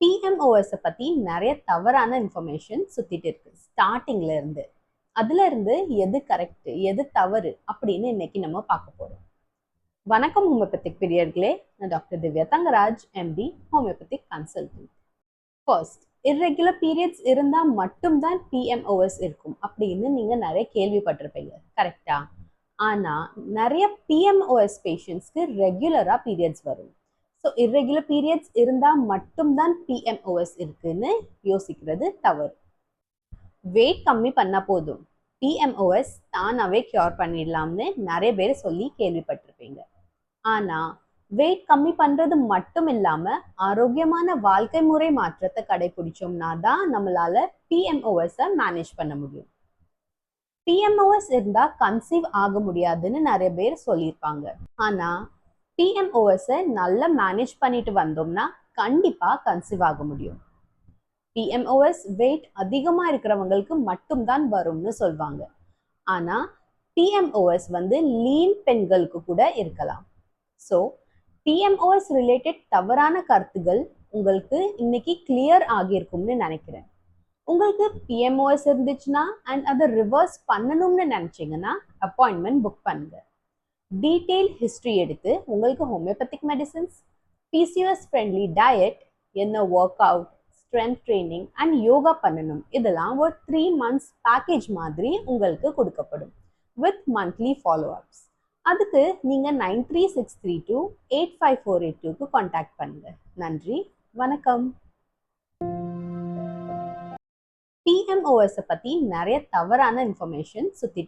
PMOS பத்தி நிறைய தவறான இன்ஃபர்மேஷன் சுத்திட்டு இருக்கு ஸ்டார்டிங்ல இருந்து. அதுல இருந்து எது கரெக்ட் எது தவறு அப்படின்னு இன்னைக்கு நம்ம பார்க்க போறோம். வணக்கம் ஹோமியோபதிக் பிரியர்களே, நான் doctor Divya Thangaraj, MD, homeopathic consultant. First, irregular periods இருந்தா மட்டும்தான் PMOS இருக்கும் அப்படின்னு நீங்க நிறைய கேள்விப்பட்டிருப்பீங்க, கரெக்டா? ஆனா நிறைய PMOS பேஷண்ட்ஸ்க்கு ரெகுலரா பீரியட்ஸ் வரும். ஸோ இர்ரெகுலர் பீரியட்ஸ் இருந்தால் மட்டும்தான் PMOS இருக்குன்னு யோசிக்கிறது தவறு. வெயிட் கம்மி பண்ண போதும் PMOS தானாகவே க்யூர் பண்ணிடலாம்னு நிறைய பேர் சொல்லி கேள்விப்பட்டிருப்பீங்க. ஆனால் வெயிட் கம்மி பண்ணுறது மட்டும் இல்லாமல் ஆரோக்கியமான வாழ்க்கை முறை மாற்றத்தை கடைபிடிச்சோம்னா தான் நம்மளால PMOS-ஐ மேனேஜ் பண்ண முடியும். PMOS இருந்தால் கன்சீவ் ஆக முடியாதுன்னு நிறைய பேர் சொல்லியிருப்பாங்க. ஆனால் PMOS-ஐ நல்லா மேனேஜ் பண்ணிட்டு வந்தோம்னா கண்டிப்பாக கன்சீவ் ஆக முடியும். PMOS வெயிட் அதிகமாக இருக்கிறவங்களுக்கு மட்டும்தான் வரும்னு சொல்லுவாங்க. ஆனால் PMOS லீன் பெண்களுக்கு கூட இருக்கலாம். ஸோ PMOS ரிலேட்டட் தவறான கருத்துகள் உங்களுக்கு இன்னைக்கு கிளியர் ஆகியிருக்கும்னு நினைக்கிறேன். உங்களுக்கு PMOS இருந்துச்சுன்னா அண்ட் அதை ரிவர்ஸ் பண்ணணும்னு நினச்சிங்கன்னா அப்பாயின்மெண்ட் புக் பண்ணுங்க. டீட்டெயில் ஹிஸ்ட்ரி எடுத்து உங்களுக்கு homeopathic medicines, PCOS friendly diet, என்ன work out, strength training and yoga பண்ணணும், இதெல்லாம் ஒரு 3 months பேக்கேஜ் மாதிரி உங்களுக்கு கொடுக்கப்படும் வித் மந்த்லி ஃபாலோ அப்ஸ். அதுக்கு நீங்கள் 9363285482க்கு கான்டாக்ட் பண்ணுங்க. நன்றி, வணக்கம். PMOS பற்றி நிறைய தவறான இன்ஃபர்மேஷன் சுற்றிட்டு